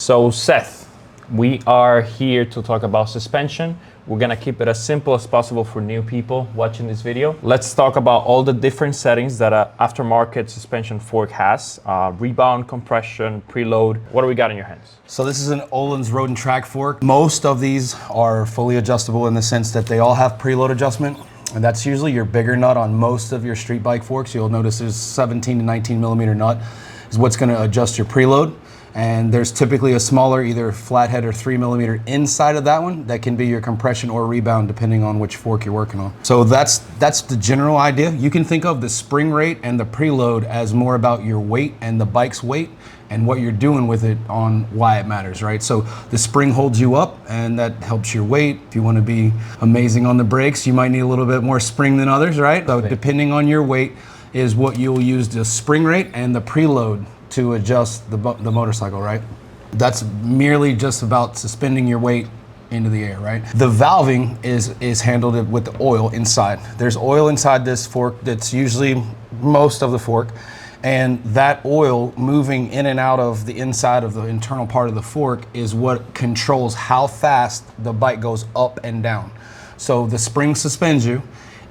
So Seth, we are here to talk about suspension. We're gonna keep it as simple as possible for new people watching this video. Let's talk about all the different settings that an aftermarket suspension fork has. Rebound, compression, preload. What do we got in your hands? So this is an Öhlins Road and Track fork. Most of these are fully adjustable in the sense that they all have preload adjustment. And that's usually your bigger nut on most of your street bike forks. You'll notice there's 17 to 19 millimeter nut is what's gonna adjust your preload. And there's typically a smaller, either flathead or 3 millimeter inside of that one that can be your compression or rebound depending on which fork you're working on. So that's the general idea. You can think of the spring rate and the preload as more about your weight and the bike's weight and what you're doing with it on why it matters, right? So the spring holds you up and that helps your weight. If you want to be amazing on the brakes, you might need a little bit more spring than others, right? So depending on your weight is what you'll use the spring rate and the preload to adjust the motorcycle, right? That's merely just about suspending your weight into the air, right? The valving is handled with the oil inside. There's oil inside this fork that's usually most of the fork, and that oil moving in and out of the inside of the internal part of the fork is what controls how fast the bike goes up and down. So the spring suspends you,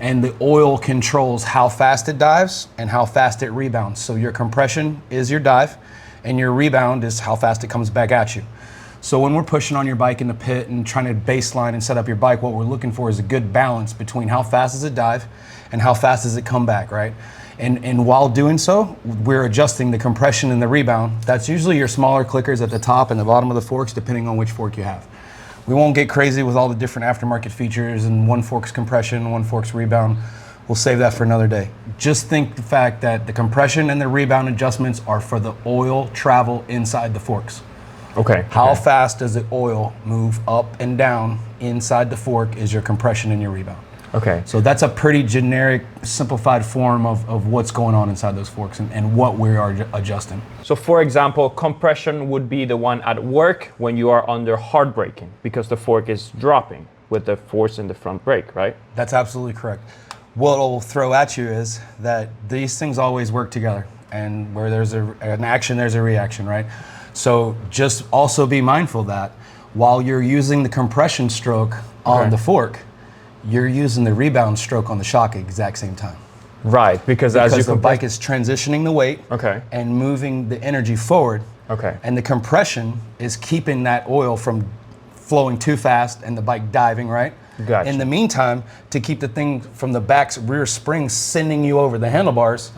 and the oil controls how fast it dives and how fast it rebounds. So your compression is your dive and your rebound is how fast it comes back at you. So when we're pushing on your bike in the pit and trying to baseline and set up your bike, what we're looking for is a good balance between how fast does it dive and how fast does it come back, right? And while doing so, we're adjusting the compression and the rebound. That's usually your smaller clickers at the top and the bottom of the forks, depending on which fork you have. We won't get crazy with all the different aftermarket features and one fork's compression, one fork's rebound. We'll save that for another day. Just think the fact that the compression and the rebound adjustments are for the oil travel inside the forks. Okay. How fast does the oil move up and down inside the fork is your compression and your rebound. Okay. So that's a pretty generic, simplified form of what's going on inside those forks and what we are adjusting. So for example, compression would be the one at work when you are under hard braking because the fork is dropping with the force in the front brake, right? That's absolutely correct. What I'll throw at you is that these things always work together, and where there's an action, there's a reaction, right? So just also be mindful that while you're using the compression stroke on the fork, you're using the rebound stroke on the shock at the exact same time. Right, because as the bike is transitioning the weight and moving the energy forward. And the compression is keeping that oil from flowing too fast and the bike diving, right? Gotcha. In the meantime, to keep the thing from the back's rear spring sending you over the handlebars,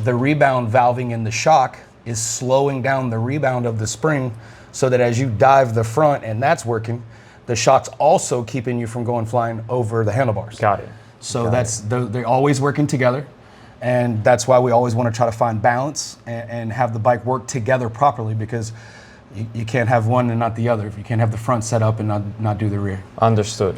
the rebound valving in the shock is slowing down the rebound of the spring so that as you dive the front and that's working, the shock's also keeping you from going flying over the handlebars. Got it. So they're always working together. And that's why we always want to try to find balance and have the bike work together properly, because you can't have one and not the other. If you can't have the front set up and not do the rear. Understood.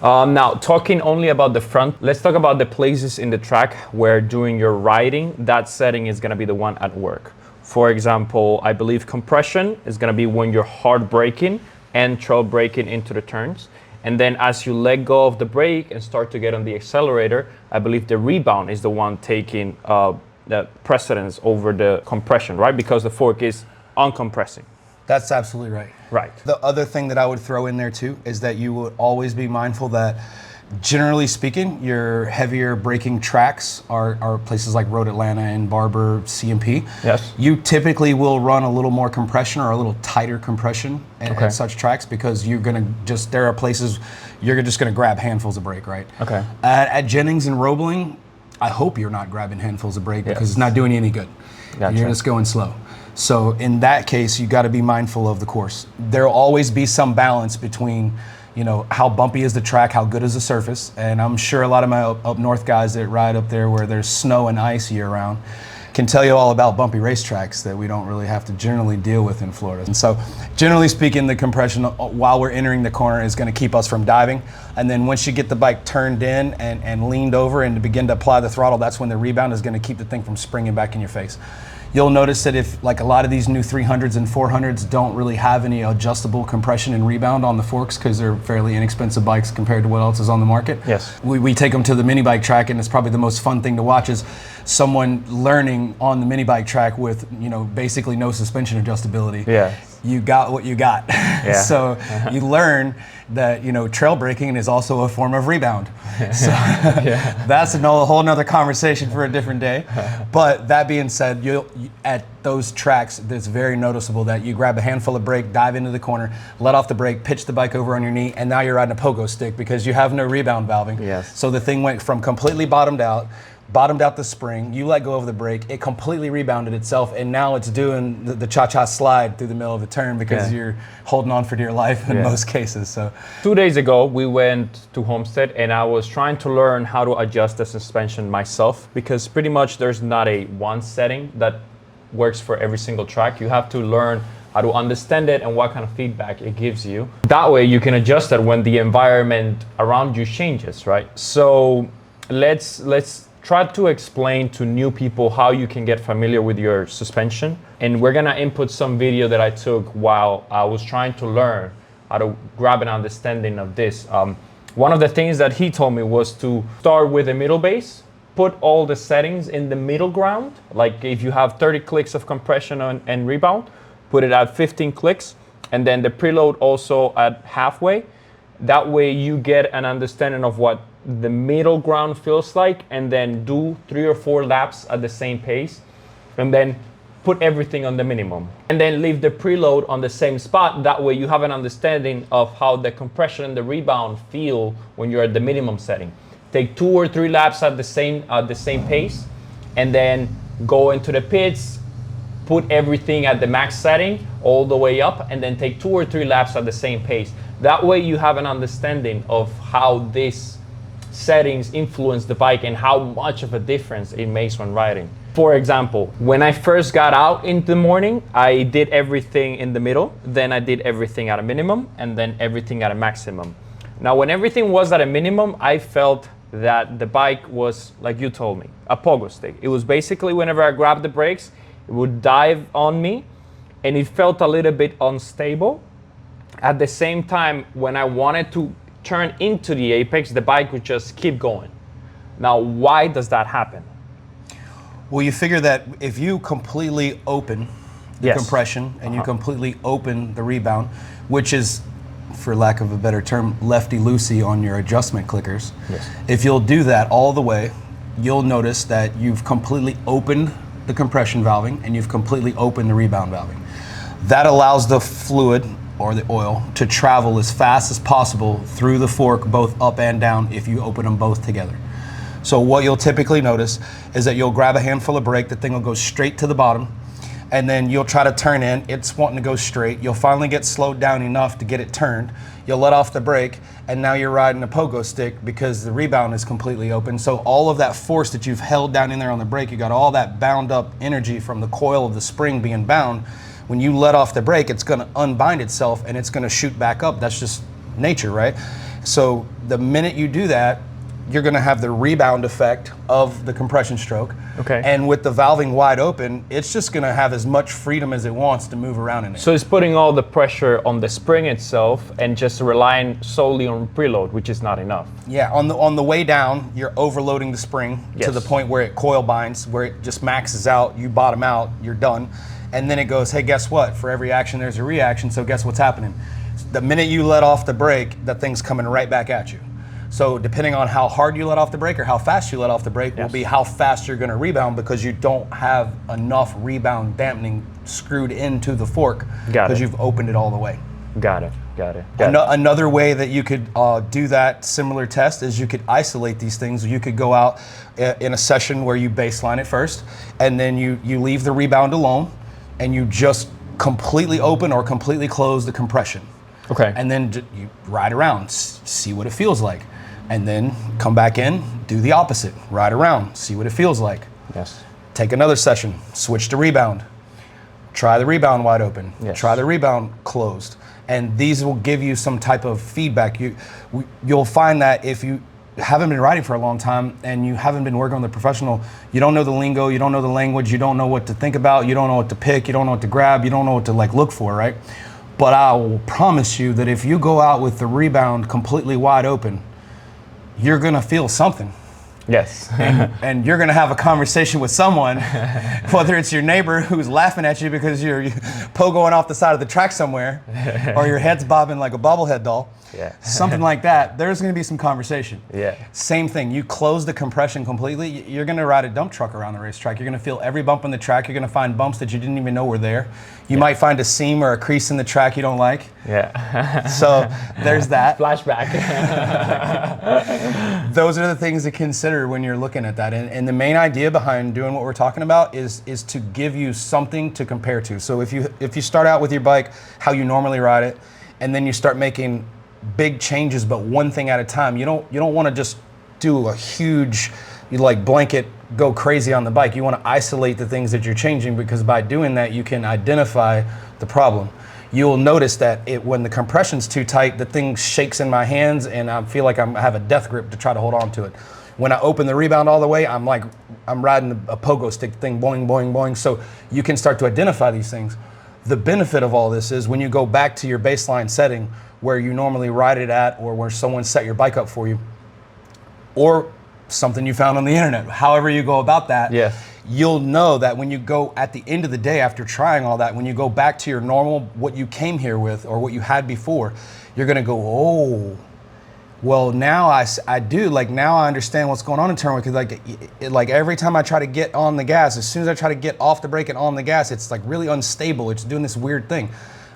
Now, talking only about the front, let's talk about the places in the track where during your riding, that setting is going to be the one at work. For example, I believe compression is going to be when you're hard braking and trail braking into the turns. And then as you let go of the brake and start to get on the accelerator, I believe the rebound is the one taking the precedence over the compression, right? Because the fork is uncompressing. That's absolutely right. Right. The other thing that I would throw in there too is that you would always be mindful that generally speaking, your heavier braking tracks are places like Road Atlanta and Barber, CMP. Yes. You typically will run a little more compression or a little tighter compression at such tracks, because there are places you're just gonna grab handfuls of brake, right? At Jennings and Roebling, I hope you're not grabbing handfuls of brake because it's not doing you any good. Gotcha. You're just going slow. So in that case, you gotta be mindful of the course. There'll always be some balance between how bumpy is the track, how good is the surface. And I'm sure a lot of my up north guys that ride up there where there's snow and ice year round can tell you all about bumpy racetracks that we don't really have to generally deal with in Florida. And so generally speaking, the compression while we're entering the corner is gonna keep us from diving. And then once you get the bike turned in and leaned over and to begin to apply the throttle, that's when the rebound is gonna keep the thing from springing back in your face. You'll notice that if, like a lot of these new 300s and 400s don't really have any adjustable compression and rebound on the forks because they're fairly inexpensive bikes compared to what else is on the market. Yes. We take them to the mini bike track, and it's probably the most fun thing to watch is someone learning on the mini bike track with, basically no suspension adjustability. Yeah. you got what you got. Yeah. So you learn that, you know, trail breaking is also a form of rebound. So that's a whole nother conversation for a different day. But that being said, at those tracks, it's very noticeable that you grab a handful of brake, dive into the corner, let off the brake, pitch the bike over on your knee, and now you're riding a pogo stick because you have no rebound valving. Yes. So the thing went from completely bottomed out the spring, you let go of the brake, it completely rebounded itself, and now it's doing the cha-cha slide through the middle of the turn because you're holding on for dear life in most cases. So 2 days ago, we went to Homestead and I was trying to learn how to adjust the suspension myself, because pretty much there's not a one setting that works for every single track. You have to learn how to understand it and what kind of feedback it gives you. That way you can adjust it when the environment around you changes, right? So let's try to explain to new people how you can get familiar with your suspension. And we're gonna input some video that I took while I was trying to learn how to grab an understanding of this. One of the things that he told me was to start with the middle base, put all the settings in the middle ground. Like if you have 30 clicks of compression and rebound, put it at 15 clicks, and then the preload also at halfway. That way you get an understanding of what the middle ground feels like, and then do 3 or 4 laps at the same pace, and then put everything on the minimum, and then leave the preload on the same spot. That way you have an understanding of how the compression and the rebound feel when you're at the minimum setting. Take 2 or 3 laps at the same pace, and then go into the pits, put everything at the max setting all the way up, and then take 2 or 3 laps at the same pace. That way you have an understanding of how these settings influence the bike and how much of a difference it makes when riding. For example, when I first got out in the morning, I did everything in the middle, then I did everything at a minimum, and then everything at a maximum. Now, when everything was at a minimum, I felt that the bike was, like you told me, a pogo stick. It was basically whenever I grabbed the brakes, it would dive on me, and it felt a little bit unstable. At the same time, when I wanted to turn into the apex, the bike would just keep going. Now, why does that happen? Well, you figure that if you completely open the compression and you completely open the rebound, which is, for lack of a better term, lefty-loosey on your adjustment clickers. Yes. If you'll do that all the way, you'll notice that you've completely opened the compression valving and you've completely opened the rebound valving. That allows the fluid or the oil to travel as fast as possible through the fork, both up and down, if you open them both together. So what you'll typically notice is that you'll grab a handful of brake, the thing will go straight to the bottom, and then you'll try to turn in, it's wanting to go straight. You'll finally get slowed down enough to get it turned. You'll let off the brake, and now you're riding a pogo stick because the rebound is completely open. So all of that force that you've held down in there on the brake, you got all that bound up energy from the coil of the spring being bound. When you let off the brake, it's gonna unbind itself and it's gonna shoot back up. That's just nature, right? So the minute you do that, you're gonna have the rebound effect of the compression stroke. Okay. And with the valving wide open, it's just gonna have as much freedom as it wants to move around in it. So it's putting all the pressure on the spring itself and just relying solely on preload, which is not enough. Yeah, on the way down, you're overloading the spring to the point where it coil binds, where it just maxes out, you bottom out, you're done. And then it goes, hey, guess what? For every action, there's a reaction, so guess what's happening? The minute you let off the brake, that thing's coming right back at you. So depending on how hard you let off the brake or how fast you let off the brake will be how fast you're gonna rebound, because you don't have enough rebound dampening screwed into the fork because you've opened it all the way. Got it. Another way that you could do that similar test is you could isolate these things. You could go out in a session where you baseline it first, and then you leave the rebound alone, and you just completely open or completely close the compression. Okay. And then you ride around, see what it feels like. And then come back in, do the opposite. Ride around, see what it feels like. Yes. Take another session, switch to rebound. Try the rebound wide open. Yes. Try the rebound closed. And these will give you some type of feedback. You'll find that if you haven't been riding for a long time and you haven't been working on the professional, you don't know the lingo, you don't know the language, you don't know what to think about, you don't know what to pick, you don't know what to grab, you don't know what to look for, right? But I will promise you that if you go out with the rebound completely wide open, you're gonna feel something. Yes. And you're gonna have a conversation with someone, whether it's your neighbor who's laughing at you because you're pogoing off the side of the track somewhere, or your head's bobbing like a bobblehead doll. Yeah. Something like that, there's gonna be some conversation. Yeah. Same thing, you close the compression completely, you're gonna ride a dump truck around the racetrack. You're gonna feel every bump on the track, you're gonna find bumps that you didn't even know were there. You might find a seam or a crease in the track you don't like. Yeah. So there's that. Flashback. Those are the things to consider when you're looking at that. And the main idea behind doing what we're talking about is to give you something to compare to. So if you start out with your bike, how you normally ride it, and then you start making big changes, but one thing at a time. You don't want to just do a huge, blanket go crazy on the bike. You want to isolate the things that you're changing, because by doing that you can identify the problem. You'll notice that when the compression's too tight, the thing shakes in my hands and I feel like I have a death grip to try to hold on to it. When I open the rebound all the way, I'm riding a pogo stick thing, boing, boing, boing. So you can start to identify these things. The benefit of all this is when you go back to your baseline setting where you normally ride it at, or where someone set your bike up for you, or something you found on the internet, however you go about that, you'll know that when you go at the end of the day after trying all that, when you go back to your normal, what you came here with or what you had before, you're gonna go, oh, well, now I do, now I understand what's going on in turn one, because like every time I try to get on the gas, as soon as I try to get off the brake and on the gas, it's like really unstable. It's doing this weird thing.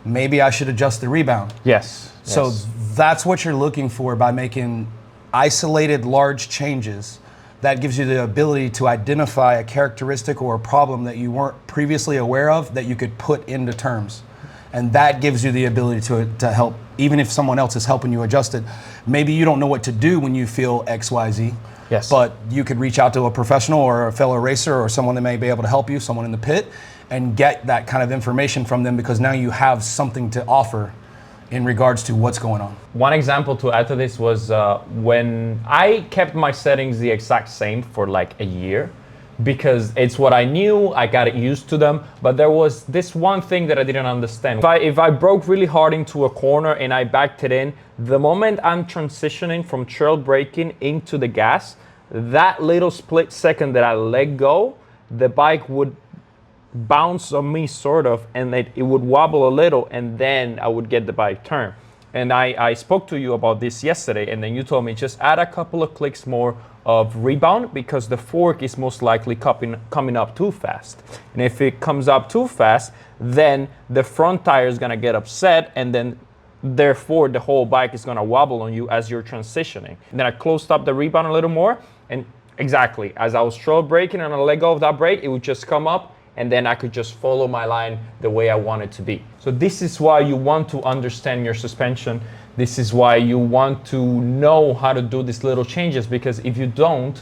Maybe I should adjust the rebound. Yes. So that's what you're looking for by making isolated large changes. That gives you the ability to identify a characteristic or a problem that you weren't previously aware of that you could put into terms. And that gives you the ability to help, even if someone else is helping you adjust it. Maybe you don't know what to do when you feel XYZ, but you could reach out to a professional or a fellow racer or someone that may be able to help you, someone in the pit, and get that kind of information from them, because now you have something to offer in regards to what's going on. One example to add to this was when I kept my settings the exact same for like a year, because it's what I knew, I got used to them, but there was this one thing that I didn't understand. If I broke really hard into a corner and I backed it in, the moment I'm transitioning from trail braking into the gas, that little split second that I let go, the bike would bounce on me sort of, and it would wobble a little, and then I would get the bike turned. And I spoke to you about this yesterday, and then you told me just add a couple of clicks more of rebound, because the fork is most likely coming up too fast. And if it comes up too fast, then the front tire is gonna get upset, and then therefore the whole bike is gonna wobble on you as you're transitioning. And then I closed up the rebound a little more, and exactly, as I was trail braking and I let go of that brake, it would just come up, and then I could just follow my line the way I want it to be. So this is why you want to understand your suspension. This is why you want to know how to do these little changes, because if you don't,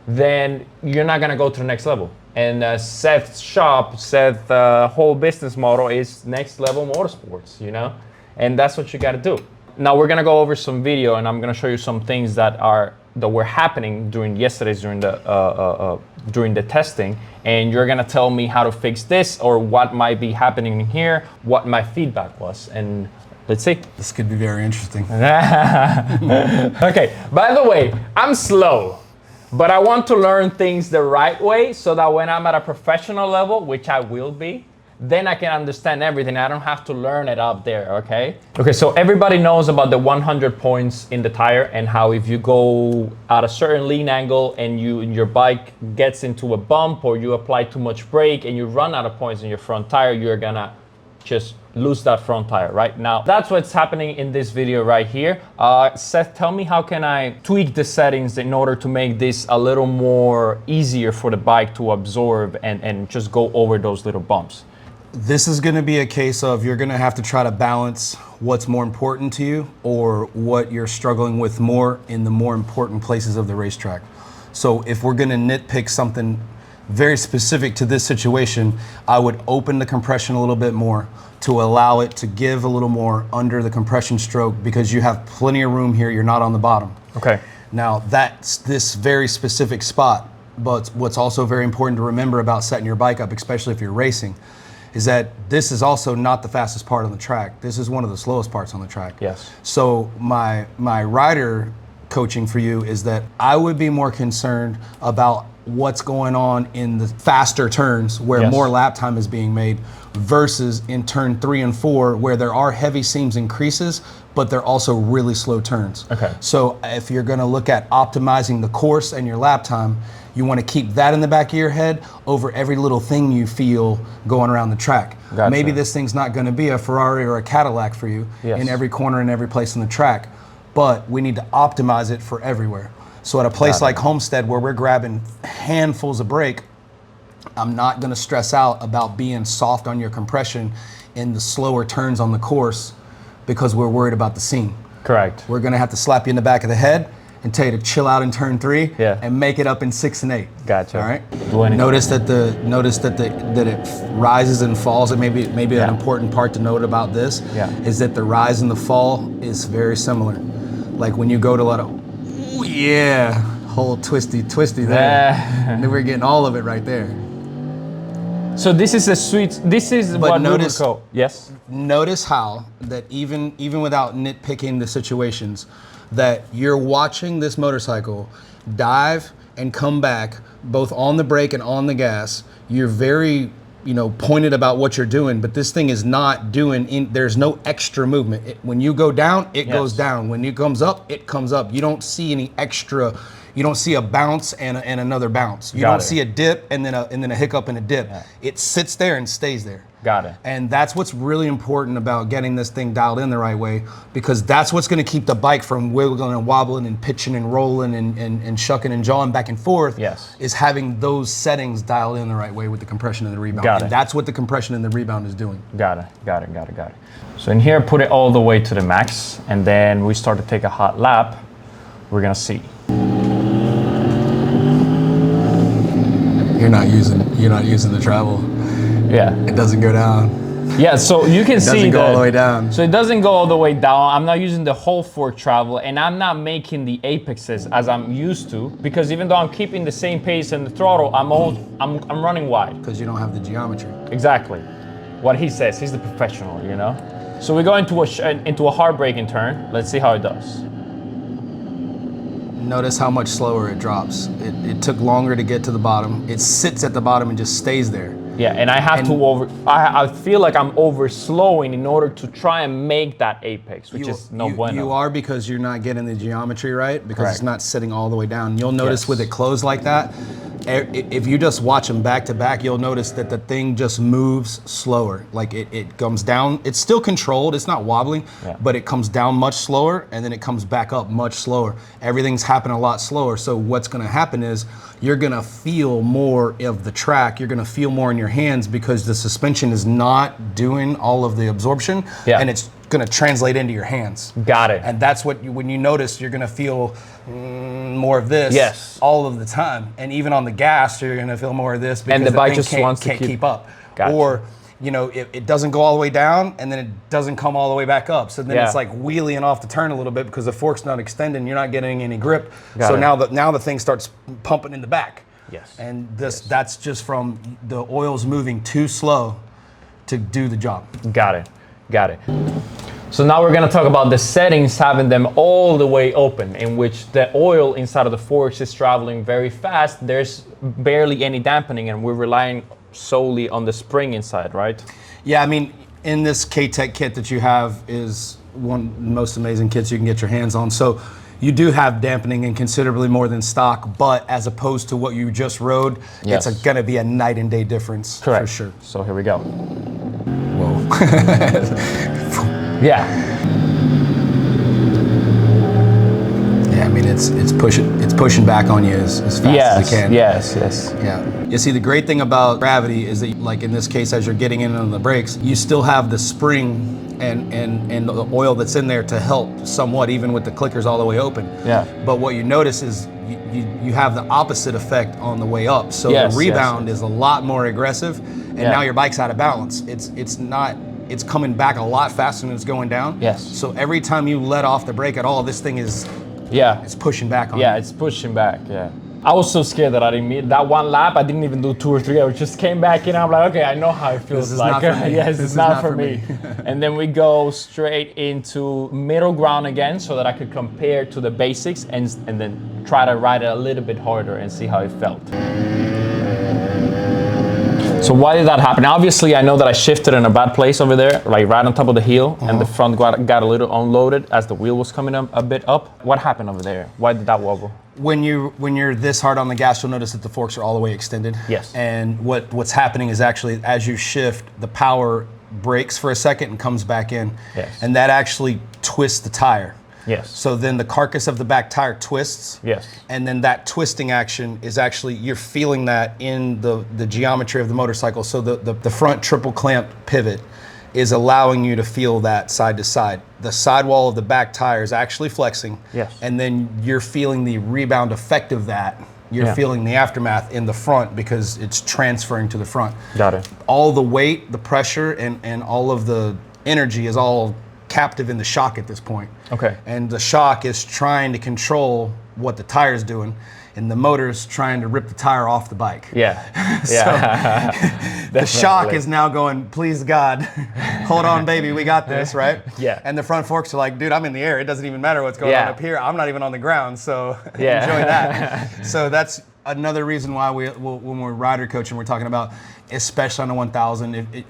then you're not gonna go to the next level. And Seth's shop, Seth's whole business model is next level motorsports, And that's what you gotta do. Now we're gonna go over some video, and I'm gonna show you some things that were happening during the testing, and you're gonna tell me how to fix this, or what might be happening here, what my feedback was, and let's see. This could be very interesting. Okay, by the way, I'm slow, but I want to learn things the right way, so that when I'm at a professional level, which I will be, then I can understand everything. I don't have to learn it up there, okay? Okay, so everybody knows about the 100 points in the tire, and how if you go at a certain lean angle and your bike gets into a bump, or you apply too much brake and you run out of points in your front tire, you're gonna just lose that front tire, right? Now, that's what's happening in this video right here. Seth, tell me, how can I tweak the settings in order to make this a little more easier for the bike to absorb and just go over those little bumps? This is going to be a case of you're going to have to try to balance what's more important to you, or what you're struggling with more in the more important places of the racetrack. So if we're going to nitpick something very specific to this situation, I would open the compression a little bit more to allow it to give a little more under the compression stroke, because you have plenty of room here. You're not on the bottom. Okay. Now that's this very specific spot, but what's also very important to remember about setting your bike up, especially if you're racing, is that this is also not the fastest part on the track. This is one of the slowest parts on the track. Yes. So my rider coaching for you is that I would be more concerned about what's going on in the faster turns where Yes. more lap time is being made versus in turn 3 and 4 where there are heavy seams and creases, but they're also really slow turns. Okay. So if you're going to look at optimizing the course and your lap time, you want to keep that in the back of your head over every little thing you feel going around the track. Gotcha. Maybe this thing's not going to be a Ferrari or a Cadillac for you Yes. in every corner and every place in the track, but we need to optimize it for everywhere. So at a place Got it. like Homestead where we're grabbing handfuls of brake, I'm not going to stress out about being soft on your compression in the slower turns on the course because we're worried about the seam. Correct. We're going to have to slap you in the back of the head and tell you to chill out in turn 3 Yeah. and make it up in 6 and 8. Gotcha. All right. Do anything. Notice that it rises and falls. And maybe Yeah. an important part to note about this Yeah. is that the rise and the fall is very similar. Like when you go to a lot of, ooh, yeah, whole twisty there. Yeah. And then we're getting all of it right there. So this is a sweet. This is But what notice- we would call. Yes. Notice how that even without nitpicking the situations, that you're watching this motorcycle dive and come back both on the brake and on the gas. You're very pointed about what you're doing, but this thing is not doing. There's no extra movement. When you go down, it goes down. When it comes up, it comes up. You don't see any extra. You don't see a bounce and another bounce. You Got don't it. see a dip and then a hiccup and a dip. Yeah. It sits there and stays there. Got it. And that's what's really important about getting this thing dialed in the right way, because that's what's going to keep the bike from wiggling and wobbling and pitching and rolling and shucking and jawing back and forth. Yes. Is having those settings dialed in the right way with the compression and the rebound. Got and it. that's what the compression and the rebound is doing. Got it. So in here, put it all the way to the max, and then we start to take a hot lap. We're gonna see. You're not using the travel. Yeah. It doesn't go down. Yeah. So you can see doesn't go that- all the way down. So it doesn't go all the way down. I'm not using the whole fork travel, and I'm not making the apexes as I'm used to, because even though I'm keeping the same pace in the throttle, I'm running wide. Because you don't have the geometry. Exactly. What he says. He's the professional, So we go into a hard braking turn. Let's see how it does. Notice how much slower it drops. It took longer to get to the bottom. It sits at the bottom and just stays there. Yeah, and I have to I feel like I'm over slowing in order to try and make that apex, which is no bueno. You are, because you're not getting the geometry right, because Correct. it's not sitting all the way down. You'll notice Yes. with it closed like that, if you just watch them back to back, you'll notice that the thing just moves slower. Like it comes down, it's still controlled, it's not wobbling, Yeah. but it comes down much slower and then it comes back up much slower. Everything's happening a lot slower. So what's gonna happen is you're gonna feel more of the track, you're gonna feel more in your hands because the suspension is not doing all of the absorption, Yeah. and it's gonna translate into your hands. Got it. And that's what when you notice, you're gonna feel more of this Yes. all of the time. And even on the gas, you're gonna feel more of this because And the bike thing just wants to can't keep- keep up. Gotcha. Or it doesn't go all the way down and then it doesn't come all the way back up. So then Yeah. it's like wheeling off the turn a little bit because the fork's not extending, you're not getting any grip. Got so it. now the thing starts pumping in the back. Yes. And that's just from the oil's moving too slow to do the job. Got it. So now we're gonna talk about the settings, having them all the way open, in which the oil inside of the forks is traveling very fast. There's barely any dampening, and we're relying solely on the spring inside, right? Yeah, I mean, in this K-Tech kit that you have is one of the most amazing kits you can get your hands on. So you do have dampening and considerably more than stock, but as opposed to what you just rode, Yes. it's gonna be a night and day difference. Correct. For sure. So here we go. Whoa. Yeah. Yeah, I mean, it's pushing back on you as fast as it can. Yes. Yeah. You see, the great thing about gravity is that, like in this case, as you're getting in on the brakes, you still have the spring and the oil that's in there to help somewhat, even with the clickers all the way open. Yeah. But what you notice is you have the opposite effect on the way up. So Yes, the rebound yes. is a lot more aggressive, and Yeah. now your bike's out of balance. It's coming back a lot faster than it's going down. Yes. So every time you let off the brake at all, this thing is Yeah. it's pushing back on Yeah, you. it's pushing back. Yeah. I was so scared that I didn't meet that one lap. I didn't even do 2 or 3. I just came back in. I'm like, okay, I know how it feels like. Yes, this is not for me. And then we go straight into middle ground again, so that I could compare to the basics and then try to ride it a little bit harder and see how it felt. So why did that happen? Obviously, I know that I shifted in a bad place over there, like right on top of the heel, and the front got a little unloaded as the wheel was coming up a bit up. What happened over there? Why did that wobble? When you're this hard on the gas, you'll notice that the forks are all the way extended. Yes. And what's happening is actually as you shift, the power breaks for a second and comes back in. Yes. And that actually twists the tire. Yes. So then the carcass of the back tire twists. Yes. And then that twisting action is actually, you're feeling that in the geometry of the motorcycle. So the front triple clamp pivot is allowing you to feel that side to side. The sidewall of the back tire is actually flexing. Yes. And then you're feeling the rebound effect of that. You're feeling the aftermath in the front because it's transferring to the front. Got it. All the weight, the pressure, and all of the energy is all captive in the shock at this point. Okay. And the shock is trying to control what the tire's doing, and the motor's trying to rip the tire off the bike. Yeah. So the shock is now going, please God, hold on, baby, we got this, right? Yeah. And the front forks are like, dude, I'm in the air. It doesn't even matter what's going on up here. I'm not even on the ground, so enjoy that. So that's another reason why when we're rider coaching, we're talking about, especially on the 1000,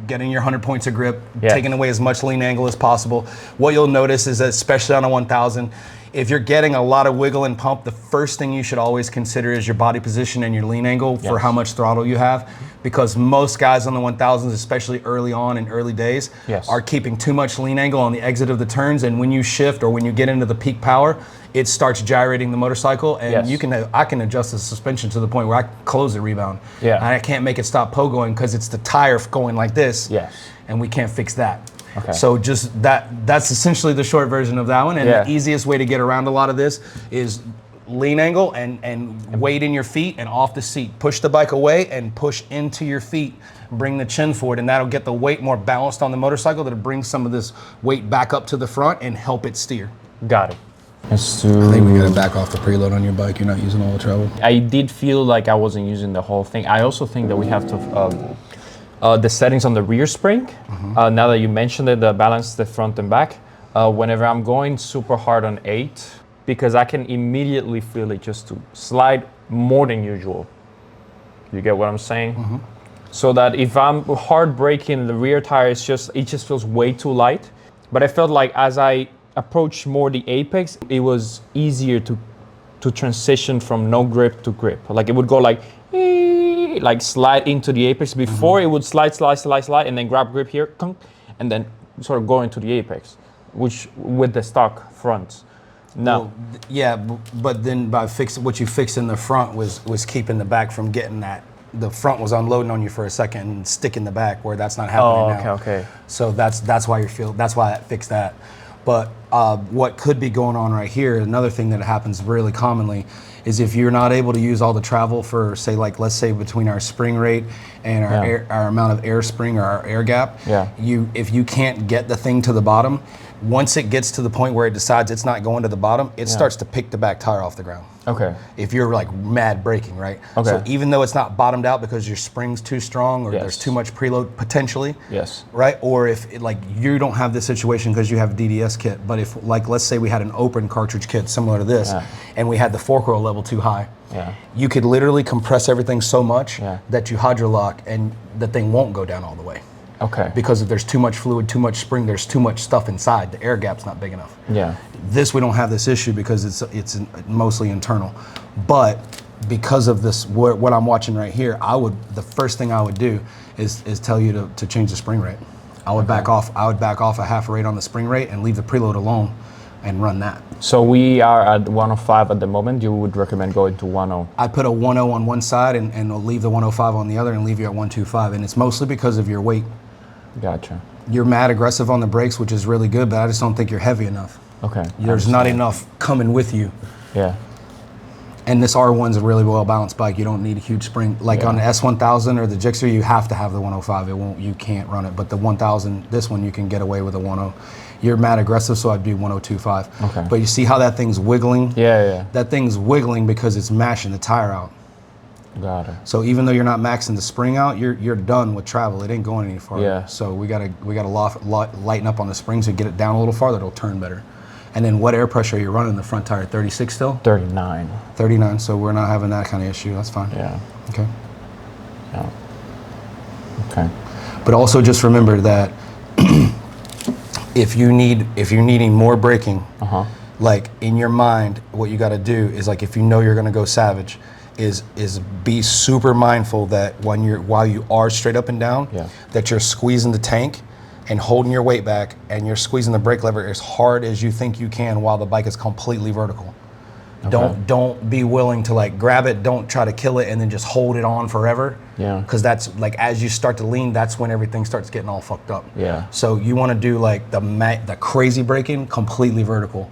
getting your 100 points of grip, taking away as much lean angle as possible. What you'll notice is that, especially on a 1000, if you're getting a lot of wiggle and pump, the first thing you should always consider is your body position and your lean angle for how much throttle you have. Because most guys on the 1000s, especially early on in early days, are keeping too much lean angle on the exit of the turns. And when you shift or when you get into the peak power, it starts gyrating the motorcycle, and I can adjust the suspension to the point where I close the rebound. And I can't make it stop pogoing because it's the tire going like this. And we can't fix that. Okay. So just that's essentially the short version of that one. And the easiest way to get around a lot of this is lean angle and weight in your feet and off the seat. Push the bike away and push into your feet. Bring the chin forward, and that'll get the weight more balanced on the motorcycle. That'll bring some of this weight back up to the front and help it steer. Got it. I think we gotta back off the preload on your bike. You're not using all the treble. I did feel like I wasn't using the whole thing. I also think that we have to the settings on the rear spring. Now that you mentioned it, the balance the front and back. Whenever I'm going super hard on 8, because I can immediately feel it just to slide more than usual. You get what I'm saying? So that if I'm hard braking, the rear tire it just feels way too light. But I felt like as I approach more the apex, it was easier to transition from no grip to grip. Like it would go like slide into the apex. Before it would slide, and then grab grip here, and then sort of go into the apex, which with the stock fronts. No. Well, but then what you fixed in the front was keeping the back from getting that. The front was unloading on you for a second and sticking the back where that's not happening now. Okay. So that's why that's why I fixed that. But what could be going on right here, another thing that happens really commonly, is if you're not able to use all the travel for, say, like, let's say between our spring rate and our amount of air spring or our air gap, if you can't get the thing to the bottom, once it gets to the point where it decides it's not going to the bottom, it starts to pick the back tire off the ground. Okay. If you're like mad braking, right? Okay. So even though it's not bottomed out because your spring's too strong or there's too much preload potentially, right? Or if you don't have this situation because you have a DDS kit, but if let's say we had an open cartridge kit similar to this, and we had the fork roll level too high, you could literally compress everything so much that you hydrolock and the thing won't go down all the way. Okay. Because if there's too much fluid, too much spring, there's too much stuff inside. The air gap's not big enough. Yeah. This, we don't have this issue because it's mostly internal. But because of this, what I'm watching right here, the first thing I would do is tell you to change the spring rate. I would back off a half a rate on the spring rate and leave the preload alone and run that. So we are at 105 at the moment. You would recommend going to 10? I'd put a 10 on one side and leave the 105 on the other and leave you at 125. And it's mostly because of your weight. Gotcha. You're mad aggressive on the brakes, which is really good, but I just don't think you're heavy enough. Okay. There's not enough coming with you. Yeah. And this R1's a really well balanced bike. You don't need a huge spring. Like on the S1000 or the Gixxer, you have to have the 105. You can't run it. But the 1000, this one, you can get away with a 10. You're mad aggressive, so I'd do 1025. Okay. But you see how that thing's wiggling? Yeah. That thing's wiggling because it's mashing the tire out. Got it. So even though you're not maxing the spring out, you're done with travel. It ain't going any farther. Yeah. So we gotta lighten up on the springs to get it down a little farther. It'll turn better. And then what air pressure are you running the front tire? 36 still? 39. 39. So we're not having that kind of issue. That's fine. Yeah. Okay. Yeah. Okay. But also just remember that if you're needing more braking, like in your mind, what you got to do is like if you know you're gonna go savage, is be super mindful that while you are straight up and down, that you're squeezing the tank and holding your weight back, and you're squeezing the brake lever as hard as you think you can while the bike is completely vertical. Okay. Don't be willing to like grab it. Don't try to kill it and then just hold it on forever. Yeah. Because that's like as you start to lean, that's when everything starts getting all fucked up. Yeah. So you want to do like the crazy braking completely vertical.